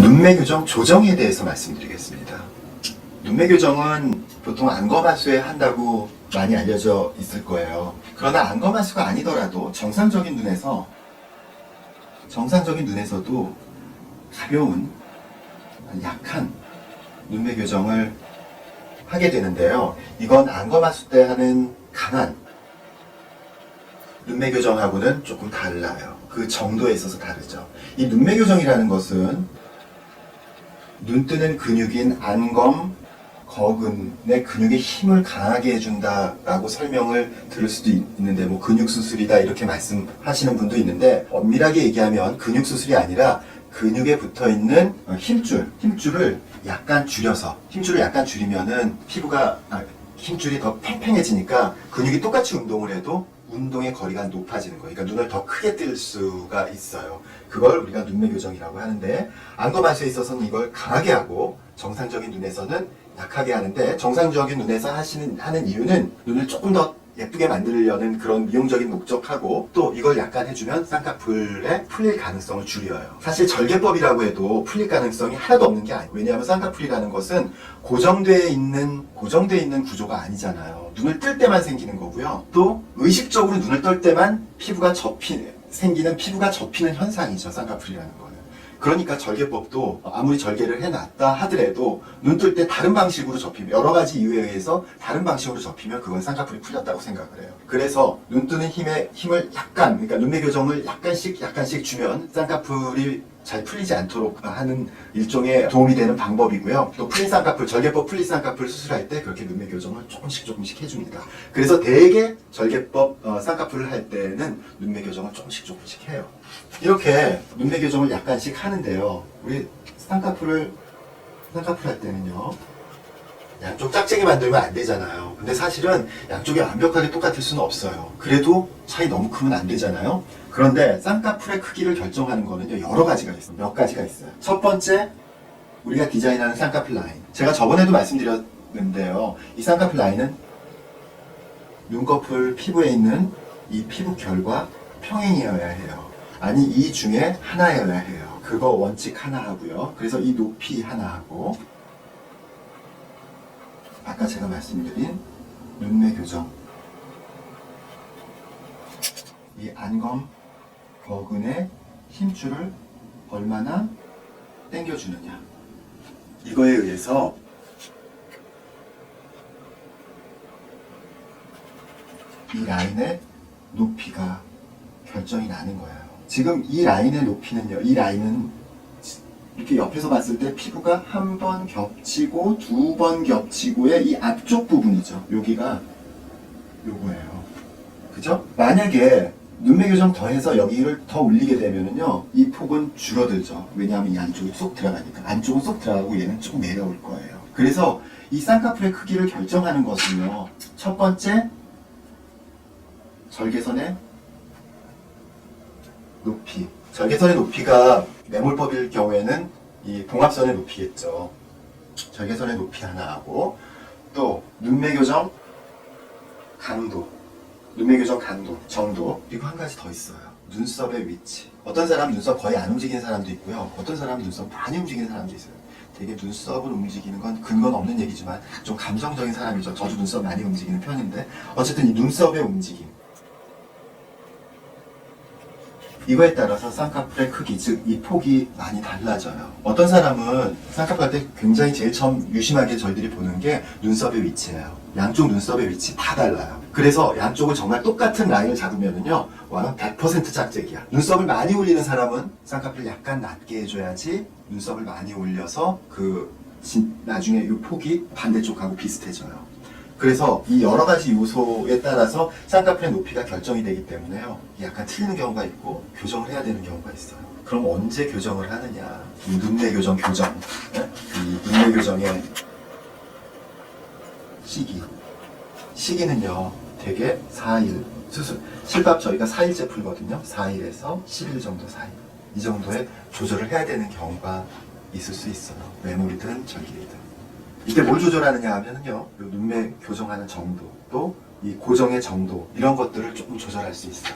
눈매 교정 조정에 대해서 말씀드리겠습니다. 눈매 교정은 보통 안검하수에 한다고 많이 알려져 있을 거예요. 그러나 안검하수가 아니더라도 정상적인 눈에서도 가벼운, 약한 눈매 교정을 하게 되는데요. 이건 안검하수 때 하는 강한 눈매 교정하고는 조금 달라요. 그 정도에 있어서 다르죠. 이 눈매 교정이라는 것은 눈 뜨는 근육인 안검, 거근의 근육의 힘을 강하게 해준다라고 설명을 들을 수도 있는데, 뭐 근육 수술이다 이렇게 말씀하시는 분도 있는데, 엄밀하게 얘기하면 근육 수술이 아니라 근육에 붙어 있는 힘줄을 약간 줄이면은 힘줄이 더 팽팽해지니까 근육이 똑같이 운동을 해도 운동의 거리가 높아지는 거예요. 그러니까 눈을 더 크게 뜰 수가 있어요. 그걸 우리가 눈매 교정이라고 하는데, 안검하수에 있어서는 이걸 강하게 하고 정상적인 눈에서는 약하게 하는데, 정상적인 눈에서 하는 이유는 눈을 조금 더 예쁘게 만들려는 그런 미용적인 목적하고, 또 이걸 약간 해주면 쌍꺼풀에 풀릴 가능성을 줄여요. 사실 절개법이라고 해도 풀릴 가능성이 하나도 없는 게 아니에요. 왜냐하면 쌍꺼풀이라는 것은 고정되어 있는 구조가 아니잖아요. 눈을 뜰 때만 생기는 거고요. 또 의식적으로 눈을 뜰 때만 피부가 접히는 현상이죠, 쌍꺼풀이라는 거는. 그러니까 절개법도 아무리 절개를 해놨다 하더라도 눈 뜰 때 다른 방식으로 접히면, 여러 가지 이유에 의해서 다른 방식으로 접히면 그건 쌍꺼풀이 풀렸다고 생각을 해요. 그래서 눈 뜨는 힘을 약간, 그러니까 눈매 교정을 약간씩 주면 쌍꺼풀이 잘 풀리지 않도록 하는 일종의 도움이 되는 방법이고요. 또 풀린 쌍꺼풀, 절개법 풀린 쌍꺼풀 수술할 때 그렇게 눈매 교정을 조금씩 해줍니다. 그래서 대개 절개법 쌍꺼풀을 할 때는 눈매 교정을 조금씩 해요. 이렇게 눈매 교정을 약간씩 하는데요. 우리 쌍꺼풀 할 때는요, 양쪽 짝짝이 만들면 안 되잖아요. 근데 사실은 양쪽이 완벽하게 똑같을 수는 없어요. 그래도 차이 너무 크면 안 되잖아요. 그런데 쌍꺼풀의 크기를 결정하는 거는요, 여러 가지가 있어요. 몇 가지가 있어요. 첫 번째, 우리가 디자인하는 쌍꺼풀 라인. 제가 저번에도 말씀드렸는데요. 이 쌍꺼풀 라인은 눈꺼풀 피부에 있는 이 피부 결과 평행이어야 해요. 아니, 이 중에 하나여야 해요. 그거 원칙 하나 하고요. 그래서 이 높이 하나 하고, 아까 제가 말씀드린 눈매 교정, 이 안검, 거근의 힘줄을 얼마나 당겨주느냐, 이거에 의해서 이 라인의 높이가 결정이 나는 거예요. 지금 이 라인의 높이는요, 이 라인은 이렇게 옆에서 봤을 때 피부가 한 번 겹치고 두 번 겹치고의 이 앞쪽 부분이죠. 여기가 요거예요. 그죠? 만약에 눈매 교정 더해서 여기를 더 올리게 되면은요, 이 폭은 줄어들죠. 왜냐하면 이 안쪽이 쏙 들어가니까. 안쪽은 쏙 들어가고 얘는 좀 내려올 거예요. 그래서 이 쌍꺼풀의 크기를 결정하는 것은요, 첫 번째, 절개선의 높이. 절개선의 높이가 매몰법일 경우에는 이 봉합선의 높이겠죠. 절개선의 높이 하나 하고, 또 눈매 교정 강도, 정도, 그리고 한 가지 더 있어요. 눈썹의 위치. 어떤 사람은 눈썹 거의 안 움직이는 사람도 있고요. 어떤 사람은 눈썹 많이 움직이는 사람도 있어요. 되게 눈썹을 움직이는 건 근거는 없는 얘기지만 좀 감성적인 사람이죠. 저도 눈썹 많이 움직이는 편인데, 어쨌든 이 눈썹의 움직임, 이거에 따라서 쌍꺼풀의 크기, 즉 이 폭이 많이 달라져요. 어떤 사람은 쌍꺼풀 할 때 굉장히 제일 처음 유심하게 저희들이 보는 게 눈썹의 위치예요. 양쪽 눈썹의 위치 다 달라요. 그래서 양쪽을 정말 똑같은 라인을 잡으면은요, 와, 100% 짝짝이야. 눈썹을 많이 올리는 사람은 쌍꺼풀을 약간 낮게 해줘야지 눈썹을 많이 올려서 나중에 이 폭이 반대쪽하고 비슷해져요. 그래서 이 여러 가지 요소에 따라서 쌍꺼풀의 높이가 결정이 되기 때문에요, 약간 틀리는 경우가 있고 교정을 해야 되는 경우가 있어요. 그럼 언제 교정을 하느냐? 이 눈매 교정 이 눈매 교정의 시기는요, 대개 4일 실밥 저희가 4일째 풀거든요. 4일에서 10일 정도 사이, 이 정도에 조절을 해야 되는 경우가 있을 수 있어요. 매몰이든 절개이든. 이때 뭘 조절하느냐 하면은요, 요 눈매 교정하는 정도, 또 이 고정의 정도, 이런 것들을 조금 조절할 수 있어요.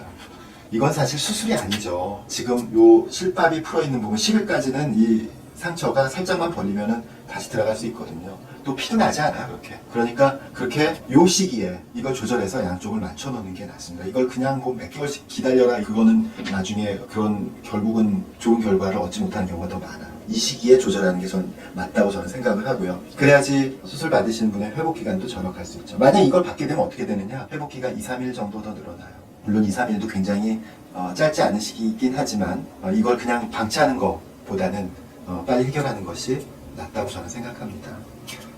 이건 사실 수술이 아니죠. 지금 요 실밥이 풀어있는 부분, 10일까지는 이 상처가 살짝만 벌리면은 다시 들어갈 수 있거든요. 또 피도 나지 않아요, 그렇게. 그러니까 그렇게 요 시기에 이걸 조절해서 양쪽을 맞춰 놓는 게 낫습니다. 이걸 그냥 뭐 몇 개월씩 기다려라, 그거는 나중에 그런 결국은 좋은 결과를 얻지 못하는 경우가 더 많아요. 이 시기에 조절하는 게 전 맞다고 저는 생각을 하고요. 그래야지 수술 받으시는 분의 회복 기간도 절약할 수 있죠. 만약 이걸 받게 되면 어떻게 되느냐? 회복 기간 2, 3일 정도 더 늘어나요. 물론 2, 3일도 굉장히 짧지 않은 시기이긴 하지만 이걸 그냥 방치하는 것보다는 빨리 해결하는 것이 낫다고 저는 생각합니다.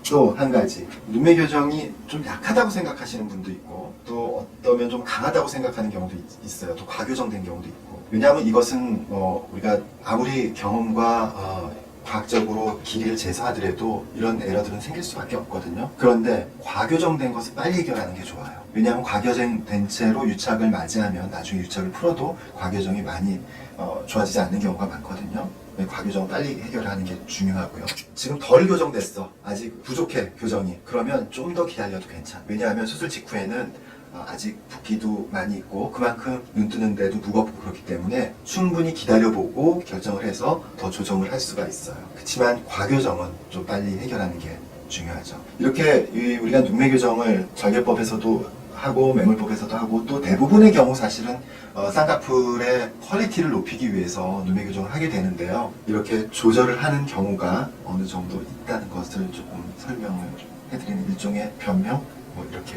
또 한 가지, 눈매 교정이 좀 약하다고 생각하시는 분도 있고 또 어떠면 좀 강하다고 생각하는 경우도 있어요. 또 과교정된 경우도 있고. 왜냐하면 이것은 우리가 아무리 경험과 과학적으로 길이를 재서하더라도 이런 에러들은 생길 수밖에 없거든요. 그런데 과교정된 것을 빨리 해결하는 게 좋아요. 왜냐하면 과교정된 채로 유착을 맞이하면 나중에 유착을 풀어도 과교정이 많이 좋아지지 않는 경우가 많거든요. 과교정 빨리 해결하는 게 중요하고요. 지금 덜 교정됐어. 아직 부족해, 교정이. 그러면 좀 더 기다려도 괜찮아. 왜냐하면 수술 직후에는 아직 붓기도 많이 있고 그만큼 눈 뜨는데도 무겁고 그렇기 때문에 충분히 기다려보고 결정을 해서 더 조정을 할 수가 있어요. 그렇지만 과교정은 좀 빨리 해결하는 게 중요하죠. 이렇게 우리가 눈매 교정을 절개법에서도 하고 매몰법에서도 하고 또 대부분의 경우 사실은 쌍꺼풀의 퀄리티를 높이기 위해서 눈매 교정을 하게 되는데요. 이렇게 조절을 하는 경우가 어느 정도 있다는 것을 조금 설명을 해드리는 일종의 변명 뭐 이렇게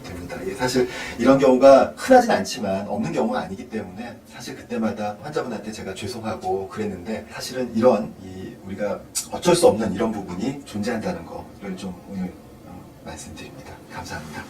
됩니다. 사실 이런 경우가 흔하진 않지만 없는 경우가 아니기 때문에 사실 그때마다 환자분한테 제가 죄송하고 그랬는데 사실은 이런 우리가 어쩔 수 없는 이런 부분이 존재한다는 거를 좀 오늘 말씀드립니다. 감사합니다.